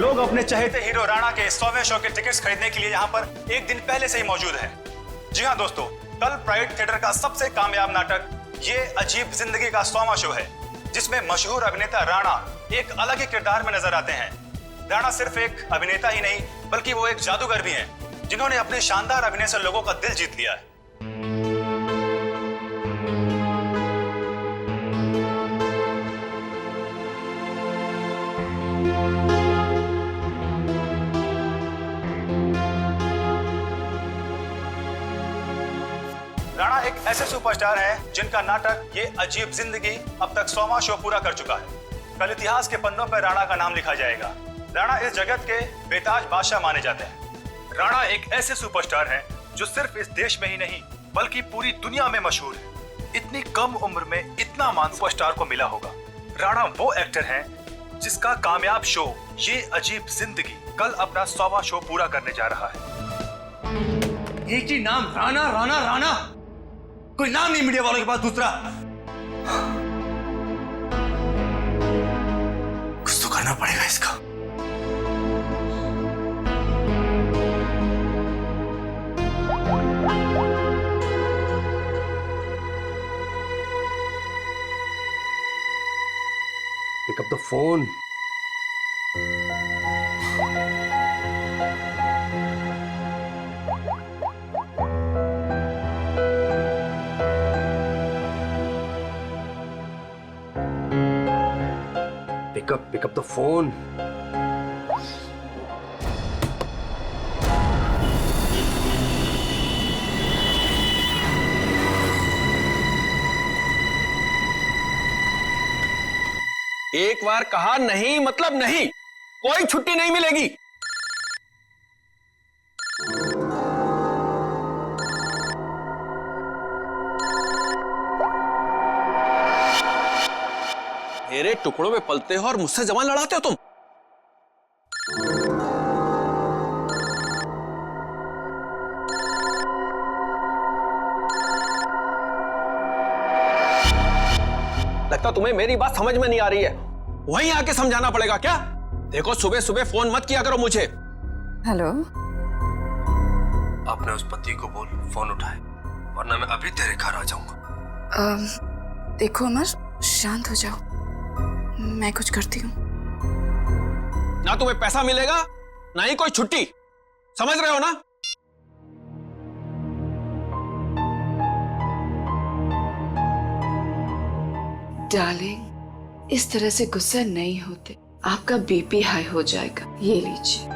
लोग अपने चहेते हीरो राणा के 100वें शो के टिकट्स खरीदने के लिए यहाँ पर एक दिन पहले से ही मौजूद हैं। जी हाँ दोस्तों, कल प्राइड थिएटर का सबसे कामयाब नाटक ये अजीब जिंदगी का 100वां शो है, जिसमें मशहूर अभिनेता राणा एक अलग ही किरदार में नजर आते हैं। राणा सिर्फ एक अभिनेता ही नहीं बल्कि वो एक जादूगर भी हैं, जिन्होंने अपने शानदार अभिनय से लोगों का दिल जीत लिया है। राणा एक ऐसे सुपरस्टार हैं जिनका नाटक ये अजीब जिंदगी अब तक 100वां शो पूरा कर चुका है। कल इतिहास के पन्नों पर राणा का नाम लिखा जाएगा। राणा इस जगत के बेताज बादशाह माने जाते हैं। राणा एक ऐसे सुपरस्टार हैं जो सिर्फ इस देश में ही नहीं बल्कि पूरी दुनिया में मशहूर है। इतनी कम उम्र में इतना मान सुपरस्टार को मिला होगा। राणा वो एक्टर हैं जिसका कामयाब शो ये अजीब जिंदगी कल अपना 100वां शो पूरा करने जा रहा है। एक ही नाम, राणा राणा राणा। कोई नाम नहीं मीडिया वालों के पास दूसरा। कुछ तो करना पड़ेगा इसका। Pick up the phone. Pick up the phone. एक बार कहा नहीं मतलब नहीं, कोई छुट्टी नहीं मिलेगी। मेरे टुकड़ों में पलते हो और मुझसे जबान लड़ाते हो तुम। लगता तुम्हें मेरी बात समझ में नहीं आ रही है, वहीं आके समझाना पड़ेगा क्या? देखो सुबह सुबह फोन मत किया करो मुझे। हेलो, अपने उस पति को बोल फोन उठाए, वरना मैं अभी तेरे घर आ जाऊंगा। देखो अमर, शांत हो जाओ, मैं कुछ करती हूँ। ना तुम्हें पैसा मिलेगा ना ही कोई छुट्टी, समझ रहे हो ना? डार्लिंग, इस तरह से गुस्सा नहीं होते, आपका बीपी हाई हो जाएगा। ये लीजिए।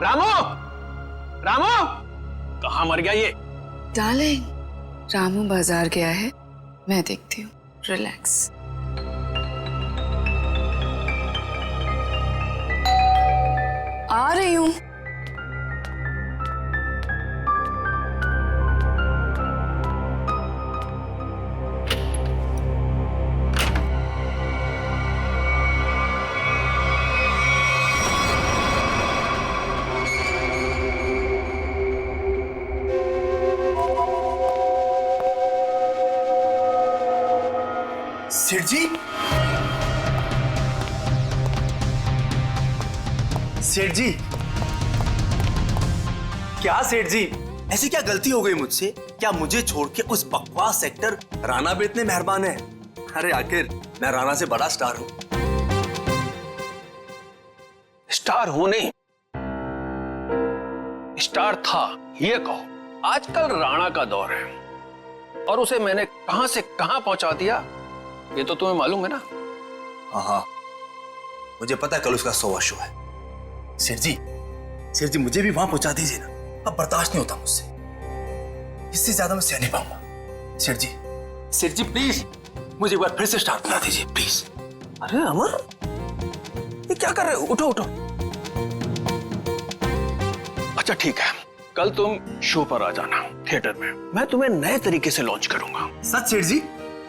रामू, रामू, कहाँ मर गया ये? डार्लिंग, रामू बाजार गया है, मैं देखती हूँ। रिलैक्स। आ रही हूँ। सेठ जी, सेठ जी, क्या सेठ जी, ऐसी क्या गलती हो गई मुझसे? क्या मुझे छोड़ के उस बकवास एक्टर राणा पे इतने मेहरबान है? अरे आखिर मैं राणा से बड़ा स्टार हूं। स्टार हूं नहीं, स्टार था ये कहो। आजकल राणा का दौर है और उसे मैंने कहां से कहां पहुंचा दिया ये तो तुम्हें मालूम है ना? हाँ, मुझे पता है कल उसका 100वां शो है। सेठ जी मुझे भी वहां पहुंचा दीजिए ना, अब बर्दाश्त नहीं होता मुझसे, इससे ज्यादा मैं सह नहीं पाऊंगा। सेठ जी प्लीज मुझे एक बार फिर से स्टार बना दीजिए प्लीज। अरे अमर, ये क्या कर रहे हो? उठो उठो। अच्छा ठीक है, कल तुम शो पर आ जाना थिएटर में, मैं तुम्हें नए तरीके से लॉन्च करूंगा। सच सेठ जी?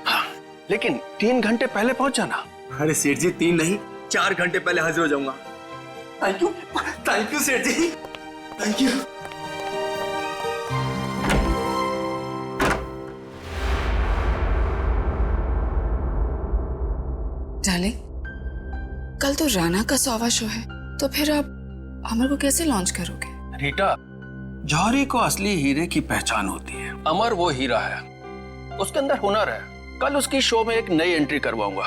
हाँ, लेकिन 3 घंटे पहले पहुंच जाना। अरे सेठ जी 3 नहीं 4 घंटे पहले हाजिर हो जाऊंगा। थैंक यू सेठ जी, थैंक यू। डार्लिंग, कल तो राणा का 100वां शो है, तो फिर आप अमर को कैसे लॉन्च करोगे? रीटा, जौहरी को असली हीरे की पहचान होती है। अमर वो हीरा है, उसके अंदर हुनर है। कल उसकी शो में एक नई एंट्री करवाऊंगा।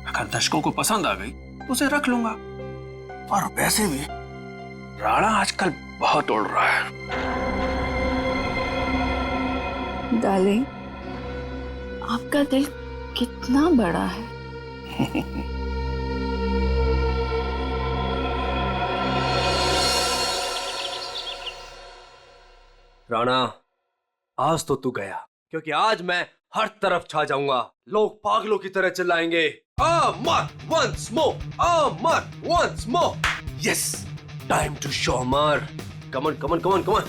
अगर दर्शकों को पसंद आ गई तो उसे रख लूंगा। और वैसे भी राणा आजकल बहुत उड़ रहा है। डार्लिंग, आपका दिल कितना बड़ा है। राणा, आज तो तू गया, क्योंकि आज मैं हर तरफ छा जाऊंगा। लोग पागलों की तरह चिल्लाएंगे, Amar once more, Amar once more. Yes, time to show Amar. Come on come on come on come on.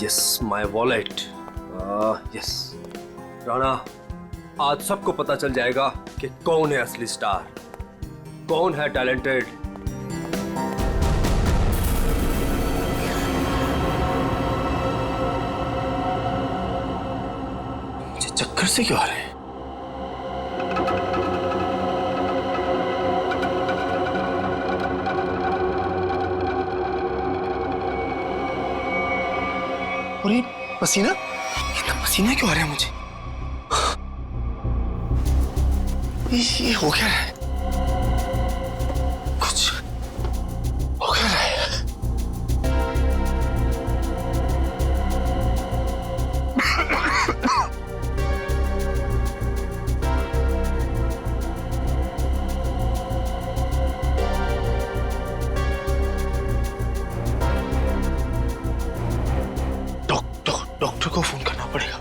Yes, my wallet. Yes Rana, आज सबको पता चल जाएगा कि कौन है असली स्टार, कौन है टैलेंटेड। मुझे चक्कर से क्यों आ रहे हैं? और ये पसीना, इतना पसीना क्यों आ रहा है मुझे? ये हो क्या रहा है? कुछ हो क्या रहा है? डॉक्टर को फोन करना पड़ेगा।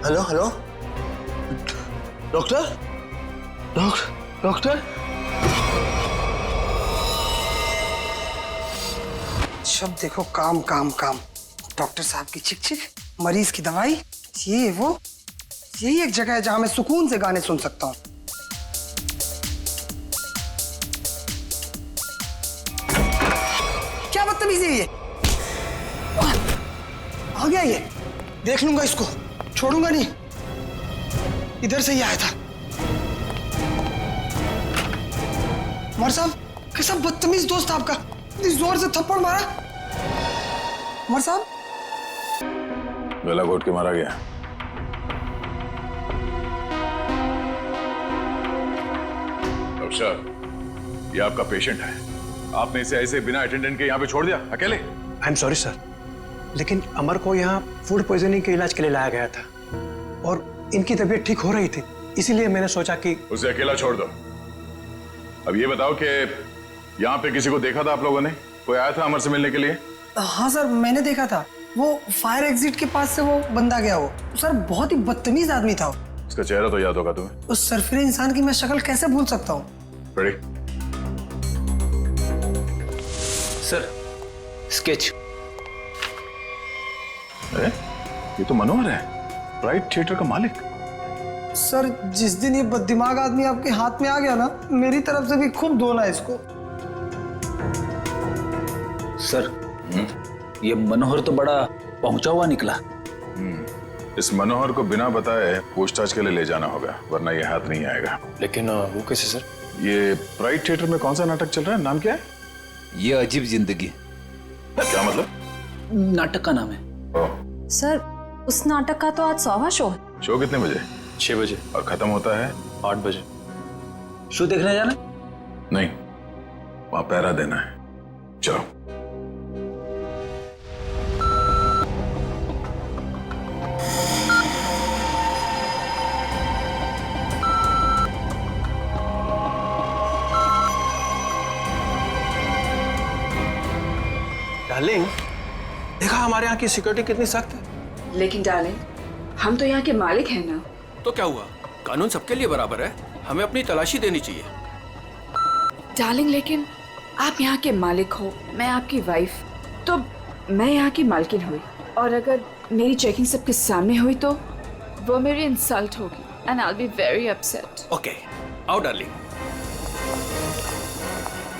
Hello hello, doctor doctor. जब देखो काम काम काम। डॉक्टर साहब की चिक चिक, मरीज की दवाई, ये वो, यही एक जगह है जहां मैं सुकून से गाने सुन सकता हूँ। क्या बदतमीजी है ये? आ गया ये, देख लूंगा इसको, छोड़ूंगा नहीं। इधर से ही आया था। उमर साहब, कैसा बदतमीज दोस्त आपका, इतनी जोर से थप्पड़ मारा। उमर साहब, गला घोट के मारा गया। डॉक्टर साहब, ये आपका पेशेंट है, आपने इसे ऐसे बिना अटेंडेंट के यहाँ पे छोड़ दिया अकेले? आई एम सॉरी सर, लेकिन अमर को यहाँ फूड पॉइजनिंग के इलाज के लिए लाया गया था और इनकी तबीयत ठीक हो रही थी, इसीलिए मैंने सोचा कि उसे अकेला छोड़ दो। अब ये बताओ कि यहाँ पे किसी को देखा था आप लोगों ने? कोई आया था अमर से मिलने के लिए? हाँ सर, मैंने देखा था। वो फायर एग्जिट के पास से वो बंदा गया। वो सर बहुत ही बदतमीज आदमी था। उसका चेहरा तो याद होगा तुम्हें? उस सरफिरे इंसान की मैं शक्ल कैसे भूल सकता हूँ? रेडी? Sir, sketch. अरे ये तो मनोहर है, प्राइड थिएटर का मालिक। सर, जिस दिन ये बददिमाग आदमी आपके हाथ में आ गया ना, मेरी तरफ से भी खूब धोना है इसको। सर, ये मनोहर तो बड़ा पहुंचा हुआ निकला। इस मनोहर को बिना बताए पूछताछ के लिए ले जाना होगा, वरना ये हाथ नहीं आएगा। लेकिन वो कैसे सर? ये प्राइड थिएटर में कौन सा नाटक चल रहा है? नाम क्या है? ये अजीब जिंदगी। क्या मतलब? नाटक का नाम है। ओह, सर, उस नाटक का तो आज 100वां शो है। शो कितने बजे? 6 बजे। और खत्म होता है? 8 बजे। शो देखने जाना? नहीं, वहां पहरा देना है। चलो। डार्लिंग, देखा हमारे यहाँ की सिक्योरिटी कितनी सख्त है। लेकिन डार्लिंग, हम तो यहाँ के मालिक हैं ना। तो क्या हुआ, कानून सबके लिए बराबर है, हमें अपनी तलाशी देनी चाहिए। डार्लिंग, लेकिन आप यहाँ के मालिक हो, मैं आपकी वाइफ, तो मैं यहाँ की मालकिन हुई, और अगर मेरी चेकिंग सबके सामने हुई तो वो मेरी इंसल्ट होगी, and I will be very upset. Okay, आओ डार्लिंग।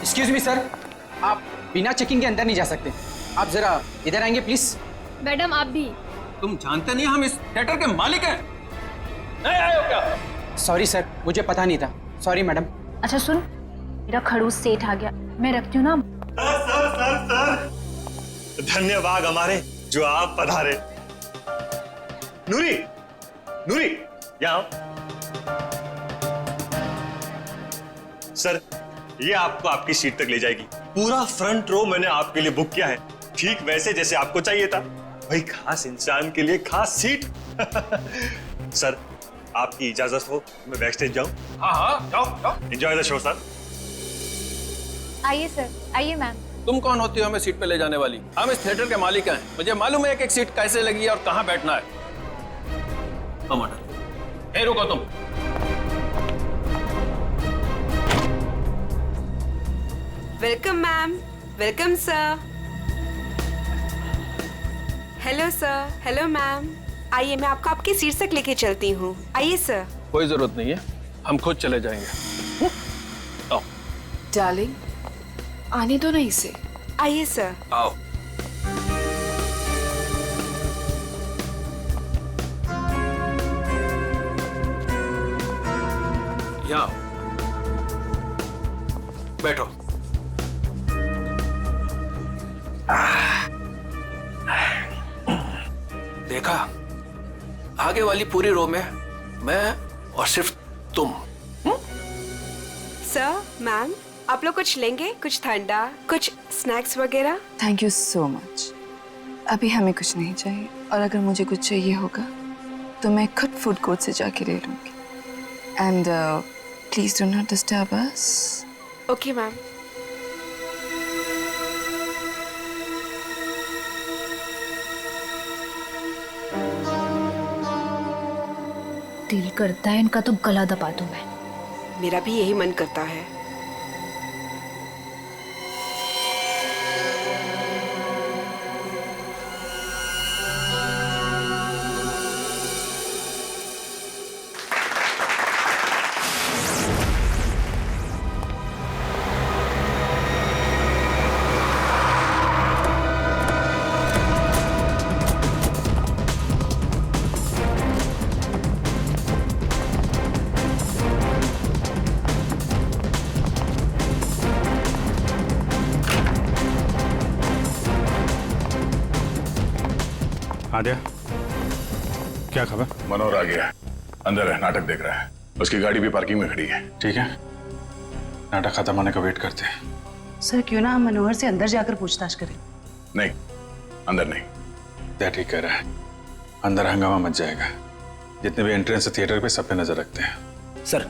एक्सक्यूज मी सर, आप बिना चेकिंग के अंदर नहीं जा सकते। आप जरा इधर आएंगे प्लीज। मैडम आप भी। तुम जानते नहीं हम इस थिएटर के मालिक हैं? नहीं आए हो क्या? सॉरी सर, मुझे पता नहीं था। Sorry madam. अच्छा सुन, मेरा खड़ूस सेठ आ गया, मैं रखती हूँ ना। सर धन्यवाद हमारे जो आप पधारे। नूरी, नूरी यहाँ। सर ये आपको आपकी सीट तक ले जाएगी। पूरा फ्रंट रो मैंने आपके लिए बुक किया है, ठीक वैसे जैसे आपको चाहिए था। भाई खास इंसान के लिए खास सीट। सर आपकी इजाजत हो मैं बैक स्टेज जाऊं? हाँ हाँ जाओ जाओ। Enjoy the show sir. आइए सर, आइए मैम। तुम कौन होती हो हमें सीट पे ले जाने वाली? हम इस थिएटर के मालिक हैं, मुझे मालूम है एक सीट कैसे लगी है और कहाँ बैठना है। ए रुको तुम। Welcome ma'am, welcome sir. Hello sir, hello ma'am. आइए मैं आपको आपकी सीट तक लेके चलती हूँ। आइए सर। कोई जरूरत नहीं है, हम खुद चले जाएंगे। आओ। डार्लिंग आने दो ना इसे। आइए सर। आओ। यहाँ बैठो। देखा, आगे वाली पूरी रो में मैं और सिर्फ तुम। सर, मैम आप लोग कुछ लेंगे? कुछ ठंडा, कुछ स्नैक्स वगैरह? Thank you so much. अभी हमें कुछ नहीं चाहिए, और अगर मुझे कुछ चाहिए होगा तो मैं खुद फूड कोर्ट से जाके ले लूंगी। And please do not disturb us. Okay ma'am. दिल करता है इनका तो गला दबा दूं मैं। मेरा भी यही मन करता है। आद्या क्या खबर? मनोहर आ गया है, अंदर है, नाटक देख रहा है। उसकी गाड़ी भी पार्किंग में खड़ी है। ठीक है, नाटक खत्म होने का वेट करते हैं। सर क्यों ना हम मनोहर से अंदर जाकर पूछताछ करें? नहीं, अंदर नहीं। क्या ठीक कह रहा है, अंदर हंगामा मच जाएगा। जितने भी एंट्रेंस है थिएटर पे सब पे नजर रखते हैं। सर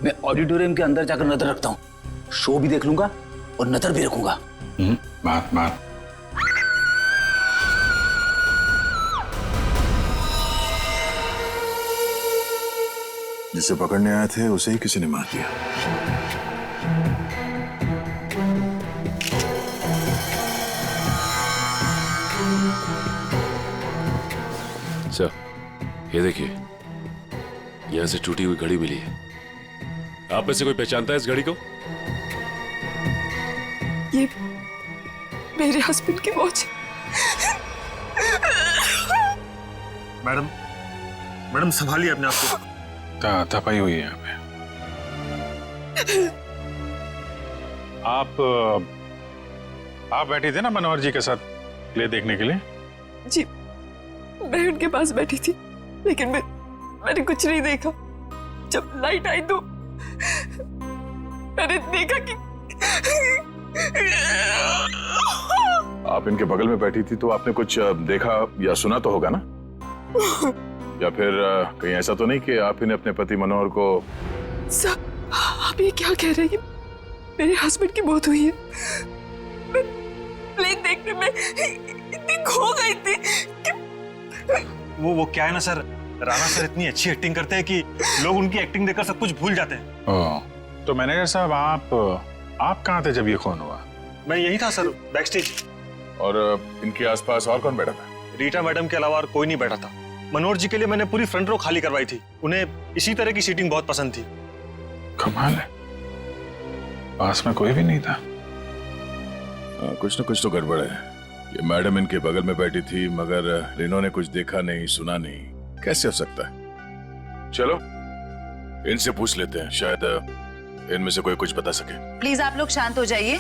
मैं ऑडिटोरियम के अंदर जाकर नजर रखता हूँ, शो भी देख लूंगा और नजर भी रखूंगा। बात बात। जिसे पकड़ने आए थे उसे ही किसी ने मार दिया। सर ये देखिए, यहां से टूटी हुई घड़ी मिली है। आप में से कोई पहचानता है इस घड़ी को? ये मेरे हस्बैंड की वॉच। मैडम, मैडम संभालिए अपने आप को। तपाई हुई है यहाँ पे। आप बैठी थी ना मनोहर जी के साथ प्ले देखने के लिए? जी मैं उनके पास बैठी थी, लेकिन मैंने कुछ नहीं देखा। जब लाइट आई तो मैंने देखा कि आप इनके बगल में बैठी थी तो आपने कुछ देखा या सुना तो होगा ना? या फिर कहीं ऐसा तो नहीं कि आप इन्हें अपने पति मनोहर को? सर आप ये क्या कह रहे हैं? मेरे हस्बैंड की मौत हुई है। मैं प्ले देखने में इतनी खो गई थी कि वो क्या है ना सर, राणा सर इतनी अच्छी एक्टिंग करते हैं कि लोग उनकी एक्टिंग देखकर सब कुछ भूल जाते हैं। तो मैनेजर साहब आप कहाँ थे जब ये खून हुआ? मैं यही था सर, बैक स्टेज। और इनके आसपास और कौन बैठा था? रीटा मैडम के अलावा और कोई नहीं बैठा था। मनोहर जी के लिए मैंने पूरी फ्रंट रो खाली करवाई थी। उन्हें इसी तरह की सीटिंग बहुत पसंद थी। कमाल है। पास में कोई भी नहीं था। कुछ न कुछ तो गड़बड़ है। ये मैडम इनके बगल में बैठी थी मगर इन्होंने कुछ देखा नहीं, सुना नहीं, कैसे हो सकता है? चलो इनसे पूछ लेते हैं, शायद इनमें से कोई कुछ बता सके। प्लीज आप लोग शांत हो जाइए।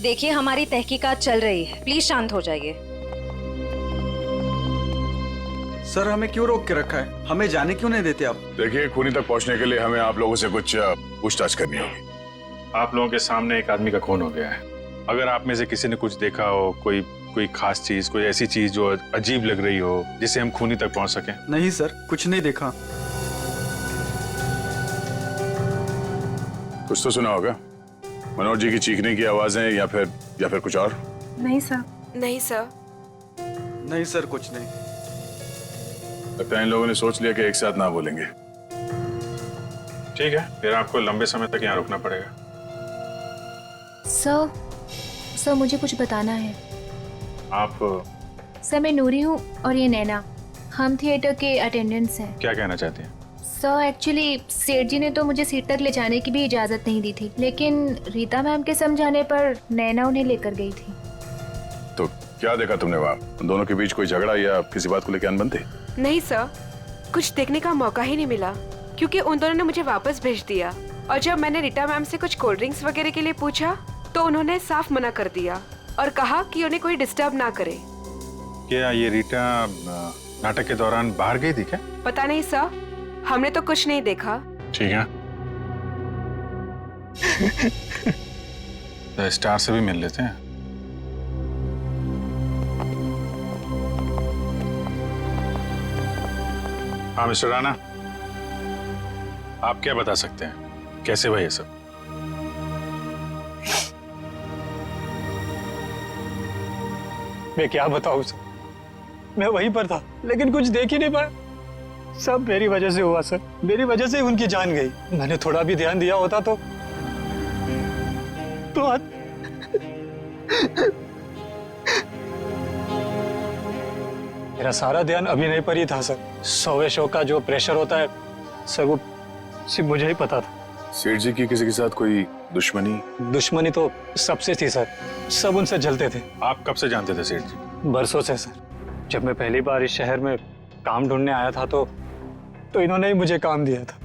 देखिए हमारी तहकीकात चल रही है, प्लीज शांत हो जाइए। सर हमें क्यों रोक के रखा है? हमें जाने क्यों नहीं देते आप? देखिए, खूनी तक पहुंचने के लिए हमें आप लोगों से कुछ पूछताछ करनी होगी। आप लोगों के सामने एक आदमी का खून हो गया है। अगर आप में से किसी ने कुछ देखा हो, कोई खास चीज, कोई ऐसी चीज जो अजीब लग रही हो जिससे हम खूनी तक पहुंच सकें। नहीं सर, कुछ नहीं देखा। कुछ तो सुना होगा, मनोज जी की चीखने की आवाजें या फिर कुछ और? नहीं सर। नहीं सर। नहीं सर, कुछ नहीं। लगता है इन लोगों ने सोच लिया कि एक साथ ना बोलेंगे। ठीक है, फिर आपको लंबे समय तक यहाँ रुकना पड़ेगा। सर मुझे कुछ बताना है। आप? सर मैं नूरी हूँ और ये नैना, हम थिएटर के अटेंडेंट्स हैं। क्या कहना चाहते हैं? सर एक्चुअली सेठ जी ने तो मुझे सीट तक ले जाने की भी इजाजत नहीं दी थी, लेकिन रीता मैम के समझाने पर नैना उन्हें लेकर गई थी। तो क्या देखा तुमने वहाँ? उन दोनों के बीच कोई झगड़ा या किसी बात को लेकर अनबन थी? नहीं सर, कुछ देखने का मौका ही नहीं मिला क्योंकि उन दोनों ने मुझे वापस भेज दिया। और जब मैंने रीता मैम से कुछ कोल्ड ड्रिंक्स वगैरह के लिए पूछा तो उन्होंने साफ मना कर दिया और कहा कि उन्हें कोई डिस्टर्ब ना करे। क्या ये रीटा नाटक के दौरान बाहर गई थी क्या? पता नहीं सर, हमने तो कुछ नहीं देखा। ठीक है, तो स्टार से भी मिल लेते हैं। हाँ मिस्टर राणा, आप क्या बता सकते हैं, कैसे हुआ ये सब? मैं क्या बताऊं सर, मैं वहीं पर था लेकिन कुछ देख ही नहीं पाया। सब मेरी वजह से हुआ सर, मेरी वजह से ही उनकी जान गई। मैंने थोड़ा भी ध्यान दिया होता तो मेरा सारा ध्यान अभिनय पर ही था सर। 100वें शो का जो प्रेशर होता है सर, वो सिर्फ मुझे ही पता था। सेठ जी की किसी के साथ कोई दुश्मनी? दुश्मनी तो सबसे थी सर, सब उनसे जलते थे। आप कब से जानते थे सेठ जी? बरसों से सर। जब मैं पहली बार इस शहर में काम ढूंढने आया था तो इन्होंने ही मुझे काम दिया था,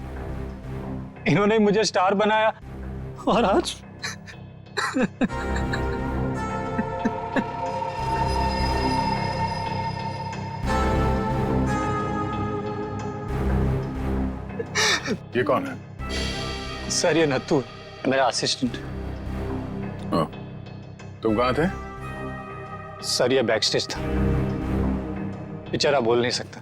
इन्होंने ही मुझे स्टार बनाया और आज ये कौन है? सर ये नत्थू, मेरा असिस्टेंट। तुम कहाँ थे? सर ये बैक स्टेज था, बेचारा बोल नहीं सकता।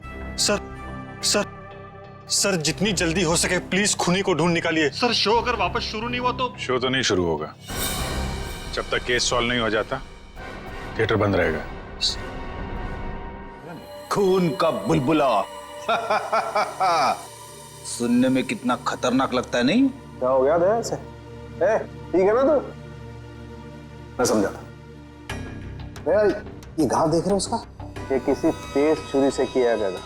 सर जितनी जल्दी हो सके प्लीज खूनी को ढूंढ निकालिए। सर शो अगर वापस शुरू नहीं हुआ तो? शो तो नहीं शुरू होगा जब तक केस सॉल्व नहीं हो जाता, थिएटर बंद रहेगा। खून का बुलबुला सुनने में कितना खतरनाक लगता है, नहीं? क्या हो गया दया से? ठीक है ना तू? मैं समझा था। दया, ये घाव देख रहे हो उसका? ये किसी तेज छुरी से किया गया था,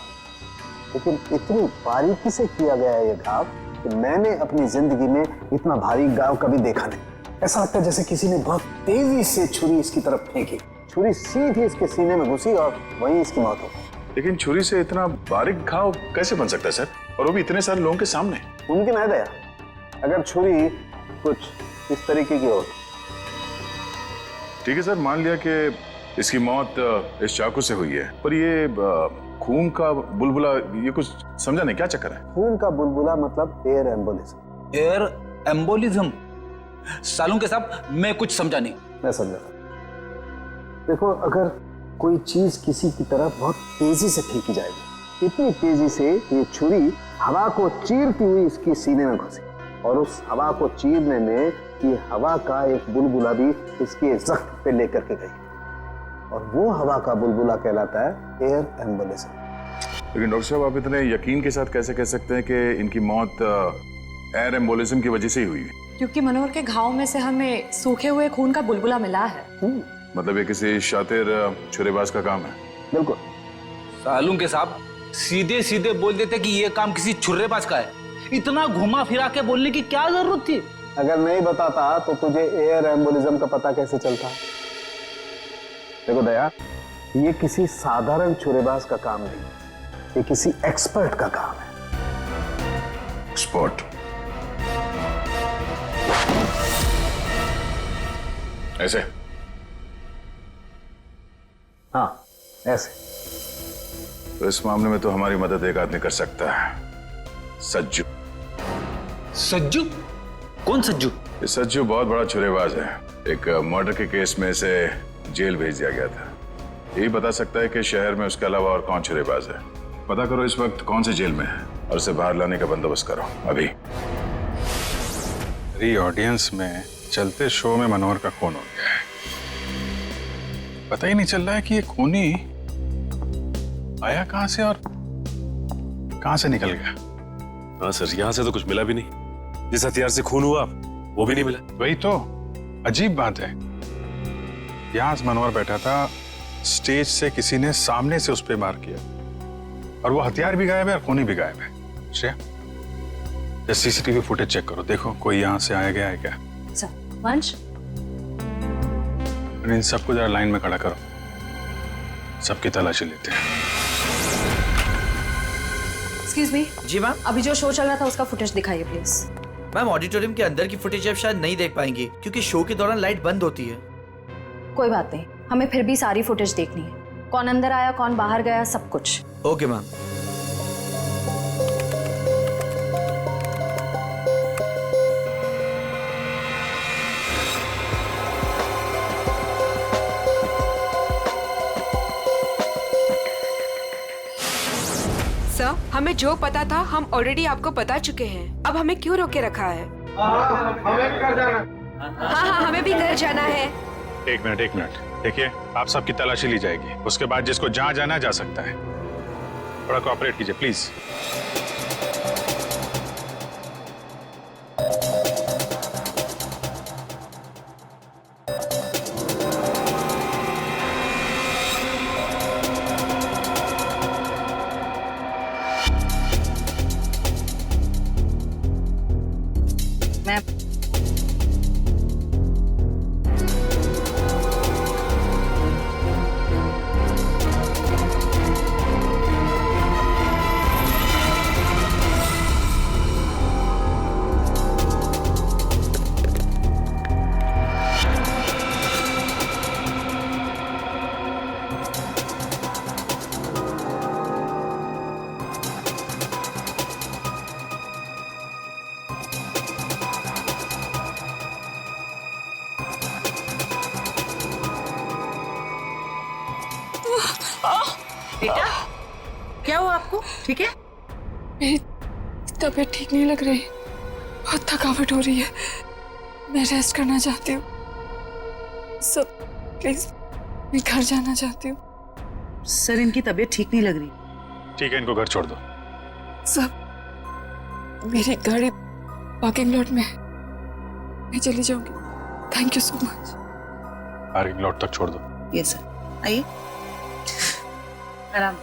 लेकिन इतनी बारीकी से किया गया है ये घाव कि मैंने अपनी जिंदगी में इतना भारी घाव कभी देखा नहीं। ऐसा लगता है जैसे किसी ने बहुत तेजी से छुरी इसकी तरफ फेंकी, छुरी सीधी इसके सीने में घुसी और वहीं इसकी मौत हो गई। लेकिन छुरी से इतना बारीक घाव कैसे बन सकता है सर, और वो भी इतने सारे लोगों के सामने? मुमकिन है दया, अगर छुरी कुछ इस तरीके की हो। ठीक है सर, मान लिया कि इसकी मौत इस चाकू से हुई है, पर ये खून का बुलबुला, ये कुछ समझा नहीं, क्या चक्कर है? खून का बुलबुला मतलब एयर एम्बोलिज्म। Air embolism? सालों के साथ मैं कुछ समझा नहीं। मैं समझा। देखो, अगर कोई चीज किसी की तरफ बहुत तेजी से फेंकी जाएगी, इतनी तेजी से ये छुरी हवा को चीरती हुई इसकी सीने में घुसी, और उस हवा को चीरने में ये हवा का एक बुलबुला भी इसके जख्म पे लेकर के गई, और वो हवा का बुलबुला कहलाता है एयर एम्बोलिज्म। लेकिन डॉक्टर साहब, आप इतने यकीन के साथ कैसे कह सकते हैं कि इनकी मौत एयर एम्बोलिज्म की वजह से ही हुई है? क्योंकि मनोहर के घाव में से हमें सूखे हुए खून का बुलबुला मिला है। मतलब ये किसी शातिर छुरेबाज का काम है? बिल्कुल। सालूं के साहब सीधे सीधे बोल देते कि ये काम किसी छुर्रेबाज का है। इतना घुमा फिरा के बोलने की क्या जरूरत थी? अगर नहीं बताता तो तुझे एयर एम्बोलिज्म का पता कैसे चलता? देखो दया, ये किसी साधारण छुरेबाज का काम नहीं, ये किसी एक्सपर्ट का काम है। एक्सपर्ट? ऐसे? हाँ, ऐसे। तो इस मामले में तो हमारी मदद एक आदमी कर सकता है, सज्जू। सज्जू? कौन सज्जू? ये सज्जू बहुत बड़ा छुरेबाज है। एक मर्डर के केस में इसे जेल भेज दिया गया था। यही बता सकता है कि शहर में उसके अलावा और कौन छुरेबाज है। पता करो इस वक्त कौन से जेल में है और उसे बाहर लाने का बंदोबस्त करो अभी। मेरी ऑडियंस में चलते शो में मनोहर का खून हो गया है। पता ही नहीं चल रहा है कि ये खूनी आया कहां से और कहां से निकल गया। हाँ सर, यहाँ से तो कुछ मिला भी नहीं। जिस हथियार से खून हुआ वो भी नहीं मिला। वही तो अजीब बात है। यहां मनोहर बैठा था, स्टेज से किसी ने सामने से उस पर वार किया और वो हथियार भी गायब है और खूनी भी गायब है। श्रेया, सीसीटीवी फुटेज चेक करो, देखो कोई यहां से आया गया है क्या। वंश, इन सबको जरा लाइन में खड़ा करो, सबकी तलाशी लेते हैं। Excuse me. जी मैम। अभी जो शो चल रहा था उसका फुटेज दिखाइए प्लीज। मैम, ऑडिटोरियम के अंदर की फुटेज अब शायद नहीं देख पाएंगे क्योंकि शो के दौरान लाइट बंद होती है। कोई बात नहीं, हमें फिर भी सारी फुटेज देखनी है। कौन अंदर आया, कौन बाहर गया, सब कुछ। Okay ma'am. सर, हमें जो पता था हम ऑलरेडी आपको बता चुके हैं। अब हमें क्यों रोके रखा है? हमें घर जाना। हाँ, हमें भी घर जाना है। एक मिनट देखिए, आप सबकी तलाशी ली जाएगी, उसके बाद जिसको जहां जाना जा सकता है। थोड़ा कोऑपरेट कीजिए प्लीज। बेटा, क्या हुआ आपको? ठीक है? मेरी तबीयत ठीक नहीं लग रही, बहुत थकावट हो रही है, मैं रेस्ट करना चाहती हूँ। सब प्लीज, मैं घर जाना चाहती हूँ। सर, इनकी तबीयत ठीक नहीं लग रही। ठीक है, इनको घर छोड़ दो। सब, मेरी गाड़ी पार्किंग लॉट में है, मैं चली जाऊंगी। Thank you so much. Parking lot तक छोड़ दो। यस सर, आइए आराम।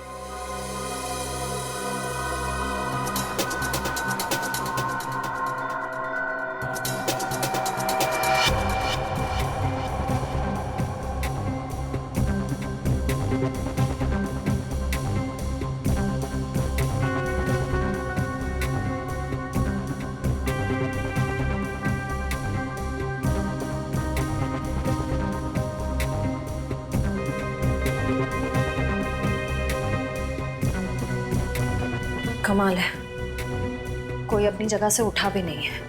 कमाल है, कोई अपनी जगह से उठा भी नहीं है।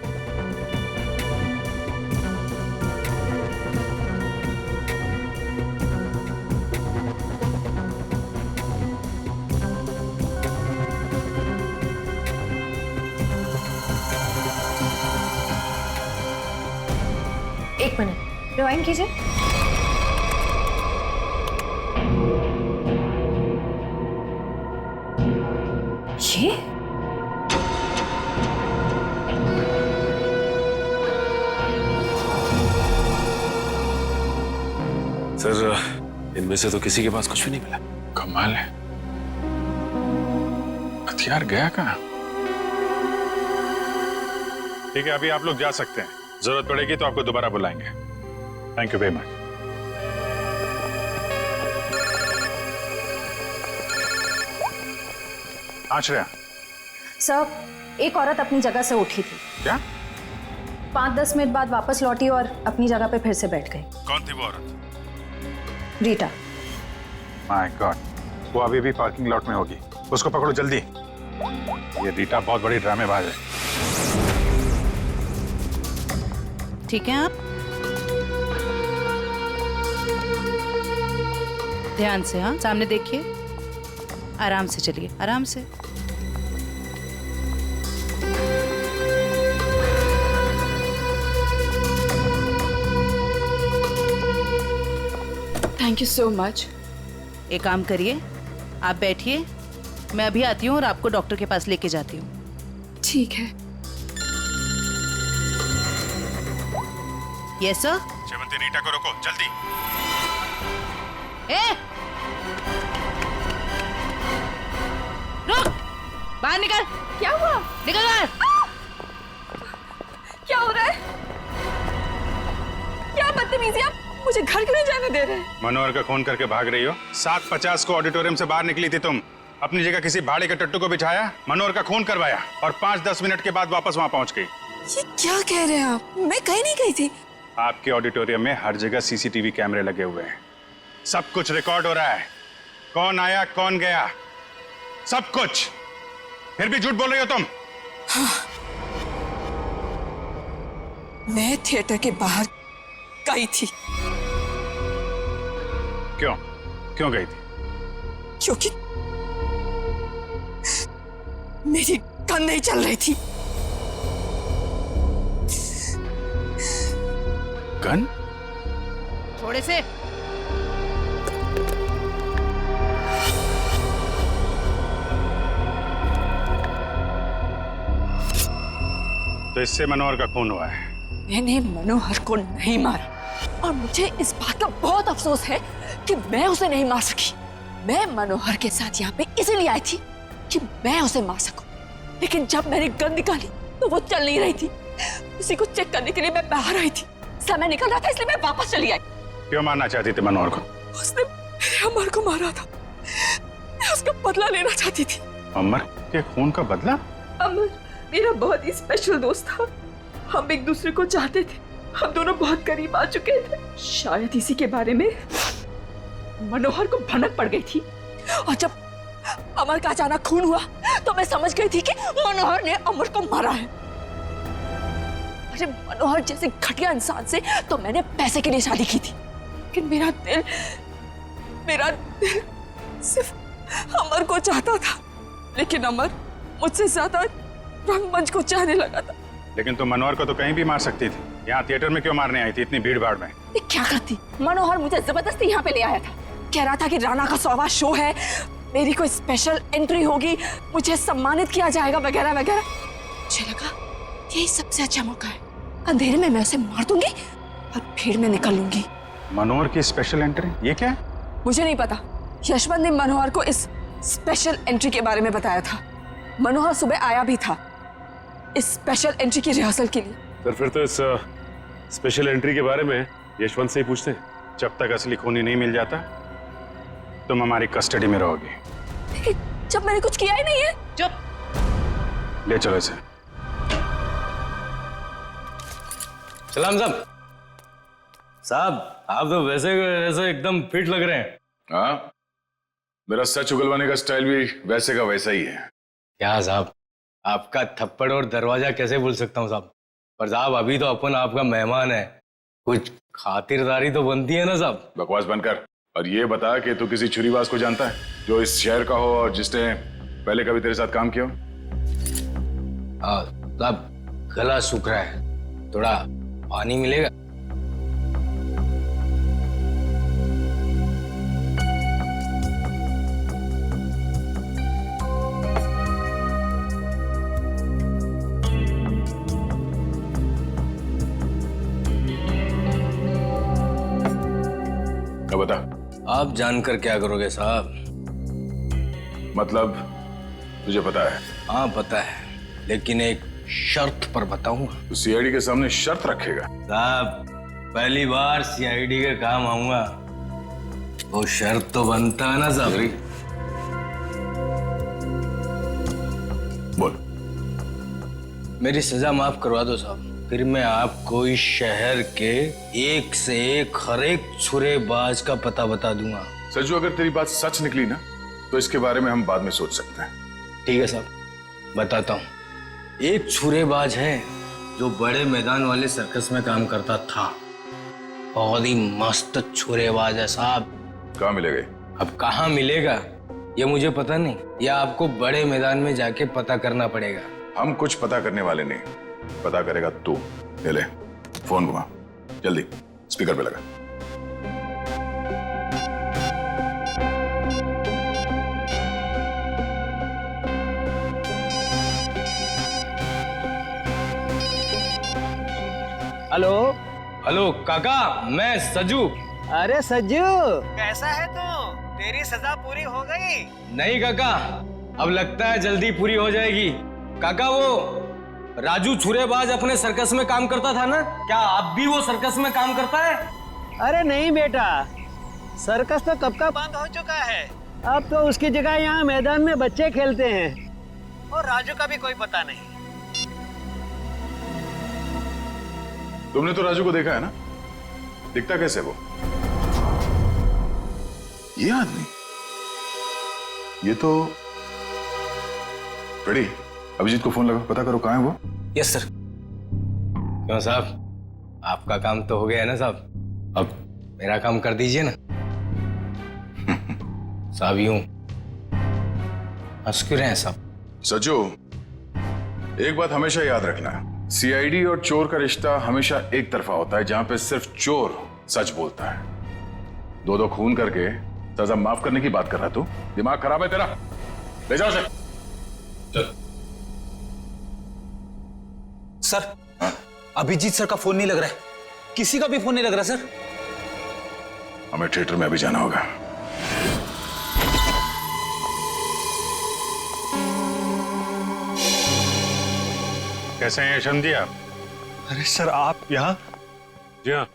एक मिनट, रिवाइंड कीजिए। ये सर, इनमें से तो किसी के पास कुछ भी नहीं मिला। कमाल है, हथियार गया कहाँ? ठीक है, अभी आप लोग जा सकते हैं। जरूरत पड़ेगी तो आपको दोबारा बुलाएंगे। Thank you very much. Ashraya. Sir, एक औरत अपनी जगह से उठी थी। क्या? 5-10 मिनट बाद वापस लौटी और अपनी जगह पे फिर से बैठ गई। कौन थी वो औरत? रीटा। माय गॉड, वो अभी भी पार्किंग लॉट में होगी। उसको पकड़ो जल्दी। ये रीटा बहुत बड़ी ड्रामेबाज है। ठीक है आप? ध्यान से, हाँ, सामने देखिए। आराम से चलिए, आराम से। Thank you so much. एक काम करिए, आप बैठिए, मैं अभी आती हूँ और आपको डॉक्टर के पास लेके जाती हूँ। ठीक है। Yes sir. शेवंती, रीटा को रोको जल्दी। ए! रुक! बाहर निकल। क्या हुआ? निकल बाहर। क्या हो रहा है? क्या बदतमीजी आप? मुझे घर क्यों नहीं जाने दे रहे? मनोहर का खून करके भाग रही हो। 7:50 को ऑडिटोरियम से बाहर निकली थी तुम। अपनी जगह किसी भाड़े के टट्टू को बिठाया, मनोहर का खून करवाया और 5-10 मिनट के बाद वापस वहां पहुंच गई। ये क्या कह रहे हैं आप? मैं कहीं नहीं गई थी। आपके ऑडिटोरियम में हर जगह सीसीटीवी कैमरे लगे हुए हैं। सब कुछ रिकॉर्ड हो रहा है। कौन आया, कौन गया, सब कुछ। फिर भी झूठ बोल रही हो तुम। हाँ। मैं थिएटर के बाहर गई थी। क्यों गई थी? क्योंकि मेरी गन नहीं चल रही थी। गन? थोड़े से। तो इससे मनोहर का खून हुआ है। मैंने मनोहर को नहीं मारा और मुझे इस बात का बहुत अफसोस है कि मैं उसे नहीं मार सकी। मैं मनोहर के साथ यहाँ पे इसलिए आई थी कि मैं उसे मार सकूं। लेकिन जब मैंने गन निकाली तो वो चल नहीं रही थी। उसी को चेक करने के लिए मैं बाहर आई थी। समय निकल रहा था इसलिए मैं वापस चली आई। क्यों मारना चाहती थी मनोहर को? उसने मेरे अमर को मारा था। मैं उसका बदला लेना चाहती थी। अमर के खून का बदला? अमर मेरा बहुत ही स्पेशल दोस्त था। हम एक दूसरे को चाहते थे। हम दोनों बहुत करीब आ चुके थे। शायद इसी के बारे में मनोहर को भनक पड़ गई थी और जब अमर का अचानक खून हुआ तो मैं समझ गई थी कि मनोहर ने अमर को मारा है। अरे मनोहर जैसे घटिया इंसान से तो मैंने पैसे के लिए शादी की थी, लेकिन मेरा दिल सिर्फ अमर को चाहता था। लेकिन अमर मुझसे ज्यादा रंगमंच को चाहने लगा था। लेकिन तुम मनोहर को तो कहीं भी मार सकती थी। यहाँ थिएटर में क्यों मारने आई थी इतनी भीड़ भाड़ में? क्या करती? मनोहर मुझे जबरदस्ती यहाँ पे ले आया था। कह रहा था कि राणा का 100वां शो है, मेरी कोई स्पेशल एंट्री होगी, मुझे सम्मानित किया जाएगा वगैरह वगैरह। मुझे लगा यही सबसे अच्छा मौका है। अंधेरे में मैं उसे मार दूंगी और भीड़ में निकल लूंगी। मनोहर की स्पेशल एंट्री? ये क्या है? मुझे नहीं पता। यशवंत ने मनोहर को इस स्पेशल एंट्री के बारे में बताया था। मनोहर सुबह आया भी था इस स्पेशल एंट्री की रिहर्सल के लिए। सर फिर तो इस स्पेशल एंट्री के बारे में यशवंत से ही पूछते हैं। जब तक असली खूनी नहीं मिल जाता तुम हमारी कस्टडी में रहोगी। लेकिन जब मैंने कुछ किया ही नहीं है। चुप। ले चलो इसे। सलाम साहब, आप तो वैसे एकदम फिट लग रहे हैं। हाँ, मेरा सच उगलवाने का स्टाइल भी वैसे का वैसा ही है। क्या साहब, आपका थप्पड़ और दरवाजा कैसे भूल सकता हूँ साहब। पर साहब अभी तो अपन आपका मेहमान है, कुछ खातिरदारी तो बनती है ना साहब। बकवास बंद कर और ये बता कि तू किसी छुरीबाज को जानता है जो इस शहर का हो और जिसने पहले कभी तेरे साथ काम किया हो? हाँ साहब, गला सूख रहा है, थोड़ा पानी मिलेगा? बता। आप जानकर क्या करोगे साहब? मतलब तुझे पता है? हाँ पता है, लेकिन एक शर्त पर बताऊंगा। तो सीआईडी के सामने शर्त रखेगा? साहब, पहली बार सीआईडी के काम आऊंगा, वो शर्त तो बनता है ना साहब। बोल। मेरी सजा माफ करवा दो साहब, फिर मैं आपको इस शहर के एक से एक हर एक छुरेबाज का पता बता दूंगा। सज्जू, अगर तेरी बात सच निकली ना तो इसके बारे में हम बाद में सोच सकते हैं। ठीक है साहब, बताता हूँ। एक छुरेबाज है जो बड़े मैदान वाले सर्कस में काम करता था। बहुत ही मस्त छुरेबाज है साहब। कहाँ मिलेगा? अब कहाँ मिलेगा ये मुझे पता नहीं, या आपको बड़े मैदान में जाके पता करना पड़ेगा। हम कुछ पता करने वाले नहीं, पता करेगा तू। ले फोन घुमा, जल्दी स्पीकर पे लगा। हेलो। हेलो काका, मैं सज्जू। अरे सज्जू, कैसा है तू? तेरी सजा पूरी हो गई? नहीं काका, अब लगता है जल्दी पूरी हो जाएगी। काका, वो राजू छुरेबाज अपने सर्कस में काम करता था ना, क्या आप भी वो सर्कस में काम करता है? अरे नहीं बेटा, सर्कस तो कब का बंद हो चुका है। अब तो उसकी जगह यहाँ मैदान में बच्चे खेलते हैं, और राजू का भी कोई पता नहीं। तुमने तो राजू को देखा है ना, दिखता कैसे वो? ये आदमी, ये तो रेडी। अभिजीत को फोन लगा, पता करो कहाँ है वो। Yes sir. क्यों साहब, आपका काम तो हो गया है ना साहब, अब मेरा काम कर दीजिए ना। साहब यूं हंस क्यों रहे हैं साहब? सज्जू, एक बात हमेशा याद रखना, सीआईडी और चोर का रिश्ता हमेशा एक तरफा होता है, जहां पे सिर्फ चोर सच बोलता है। दो खून करके सजा माफ करने की बात कर रहा तू? दिमाग खराब है तेरा? ले जाओ से। चल। सर, अभिजीत सर का फोन नहीं लग रहा है, किसी का भी फोन नहीं लग रहा सर। हमें थिएटर में अभी जाना होगा। कैसे हैं यशवंत जी आप? अरे सर, आप यहाँ? जी हाँ,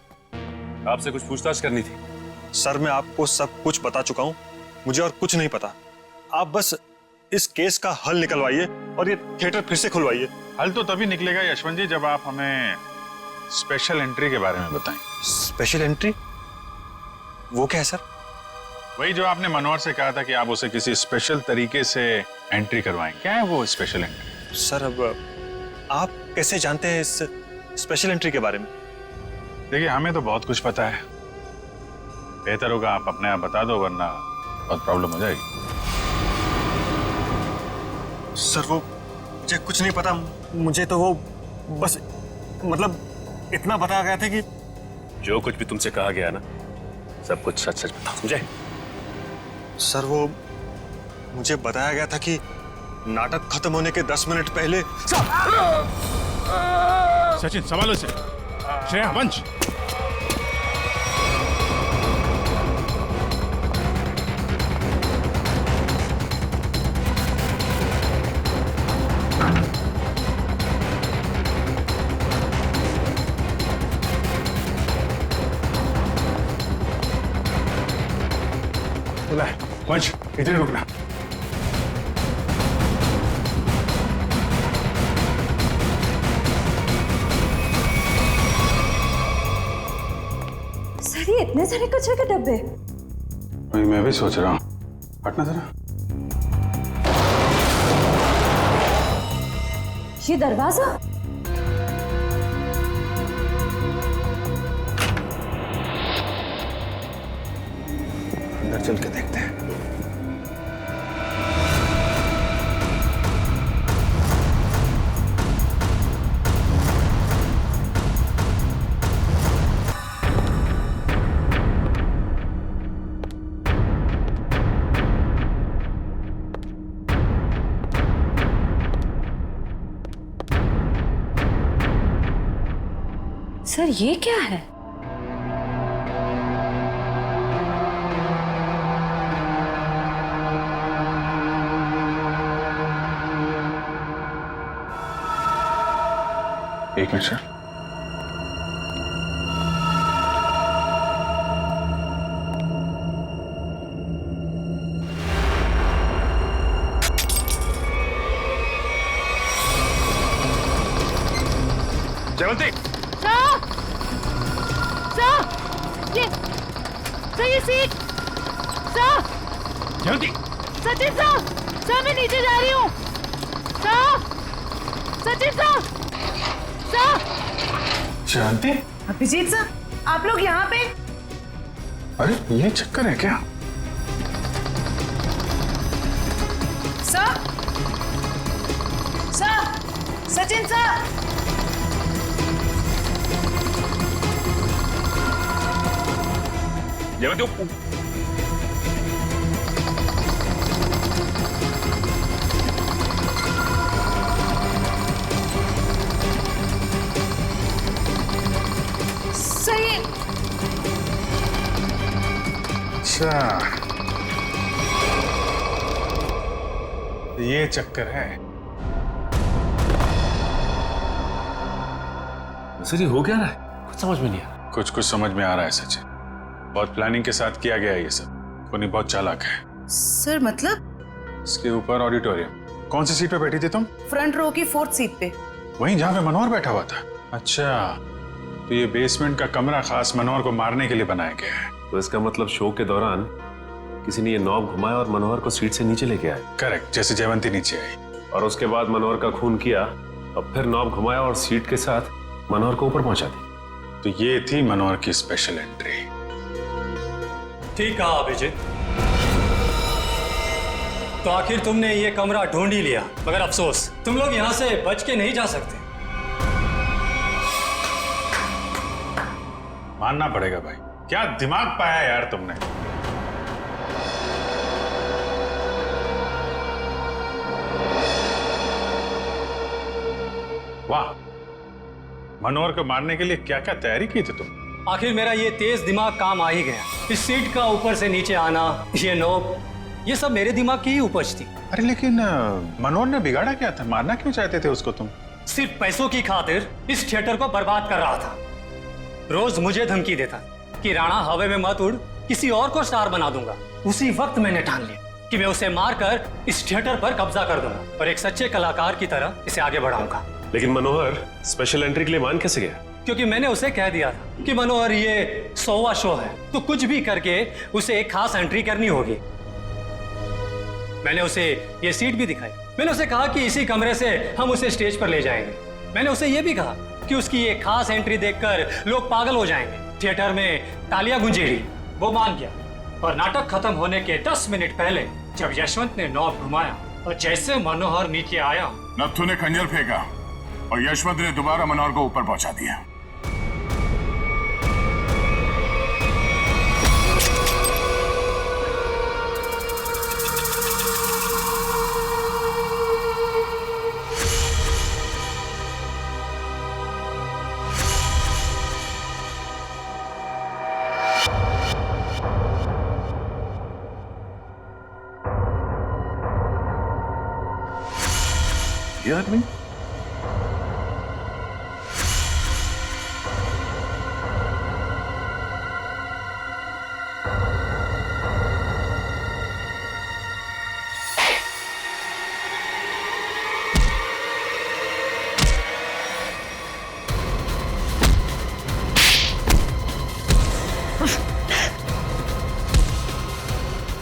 आपसे कुछ पूछताछ करनी थी। सर, मैं आपको सब कुछ बता चुका हूँ, मुझे और कुछ नहीं पता। आप बस इस केस का हल निकलवाइए और ये थिएटर फिर से खुलवाइए। हल तो तभी निकलेगा यशवंत जी, जब आप हमें स्पेशल एंट्री के बारे में बताएं। Special entry? वो क्या है सर? वही जो आपने मनोहर से कहा था कि आप उसे किसी स्पेशल तरीके से एंट्री करवाएं। क्या है वो स्पेशल एंट्री? सर, अब आप कैसे जानते हैं इस स्पेशल एंट्री के बारे में? देखिए, हमें तो बहुत कुछ पता है, बेहतर होगा आप अपने आप बता दो, वरना बहुत प्रॉब्लम हो जाएगी। सर, वो मुझे कुछ नहीं पता। मुझे तो वो बस मतलब इतना बताया गया था कि जो कुछ भी तुमसे कहा गया ना, सब कुछ सच सच बताओ, समझे? सर, वो मुझे बताया गया था कि नाटक खत्म होने के 10 मिनट पहले। सचिन, संभालो से। श्रेया, वंश। वंश, इधर ही रुकना। सर, ये इतने सारे कचरे के डब्बे? वही मैं भी सोच रहा हूँ। हटना जरा। ये दरवाजा? अंदर चल के देखते हैं। सर, ये क्या है? एक मिनट सर। जयवंती, ये सीट जयवंती, सचिन सर मैं नीचे जा रही हूँ। सचिन सर जयवंती, अभिजीत सर, आप लोग यहाँ पे? अरे ये चक्कर है क्या? सर सचिन सर, जयवंती, सही। अच्छा, ये चक्कर है। सर ये हो क्या रहा है? कुछ समझ में नहीं आ रहा। कुछ समझ में आ रहा है सचिन। बहुत प्लानिंग के साथ किया गया है ये सब। कोनी बहुत चालाक है। सर मतलब? इसके ऊपर ऑडिटोरियम। कौन सी सीट पे बैठी थी तुम? फ्रंट रो की 4th सीट पे। वहीं जहाँ पे मनोहर बैठा हुआ था। अच्छा, तो ये बेसमेंट का कमरा खास मनोहर को मारने के लिए बनाया गया है। तो इसका मतलब शो के दौरान किसी ने ये नॉब घुमाया और मनोहर को सीट से नीचे लेके आए। करेक्ट, जैसे जयवंती नीचे आई और उसके बाद मनोहर का खून किया और फिर नॉब घुमाया और सीट के साथ मनोहर को ऊपर पहुंचा दी। तो ये थी मनोहर की स्पेशल एंट्री। ठीक कहा अभिजीत। तो आखिर तुमने ये कमरा ढूंढ ही लिया, मगर अफसोस तुम लोग यहाँ से बच के नहीं जा सकते। मानना पड़ेगा भाई, क्या दिमाग पाया यार तुमने। वाह, मनोहर को मारने के लिए क्या क्या तैयारी की थी तुम। आखिर मेरा ये तेज दिमाग काम आ ही गया। इस सीट का ऊपर से नीचे आना, ये नोब, ये सब मेरे दिमाग की ही उपज थी। अरे लेकिन मनोहर ने बिगाड़ा क्या था? मारना क्यों चाहते थे उसको तुम? सिर्फ पैसों की खातिर इस थिएटर को बर्बाद कर रहा था। रोज मुझे धमकी देता कि राणा हवा में मत उड़, किसी और को स्टार बना दूंगा। उसी वक्त मैंने ठान लिया कि मैं उसे मारकर इस थिएटर पर कब्जा कर दूंगा और एक सच्चे कलाकार की तरह इसे आगे बढ़ाऊंगा। लेकिन मनोहर स्पेशल एंट्री के लिए मान कैसे गया? क्योंकि मैंने उसे कह दिया था कि मनोहर ये 100वां शो है, तो कुछ भी करके उसे एक खास एंट्री करनी होगी। मैंने उसे ये सीट भी दिखाई। मैंने उसे कहा कि इसी कमरे से हम उसे स्टेज पर ले जाएंगे। मैंने उसे ये भी कहा कि उसकी ये खास एंट्री देखकर लोग पागल हो जाएंगे, थिएटर में तालियां गूंजेगी। वो मान गया और नाटक खत्म होने के 10 मिनट पहले जब यशवंत ने नॉब घुमाया और जैसे मनोहर नीचे आया, नत्थु ने खंजर फेंका और यशवंत ने दोबारा मनोहर को ऊपर पहुंचा दिया। ये आदमी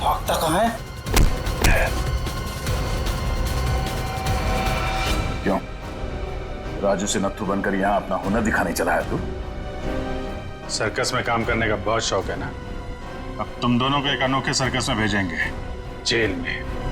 भागता कहाँ है? क्यों राजू से नत्थु बनकर यहाँ अपना हुनर दिखाने चला है तू? सर्कस में काम करने का बहुत शौक है ना। अब तुम दोनों को एक अनोखे सर्कस में भेजेंगे, जेल में।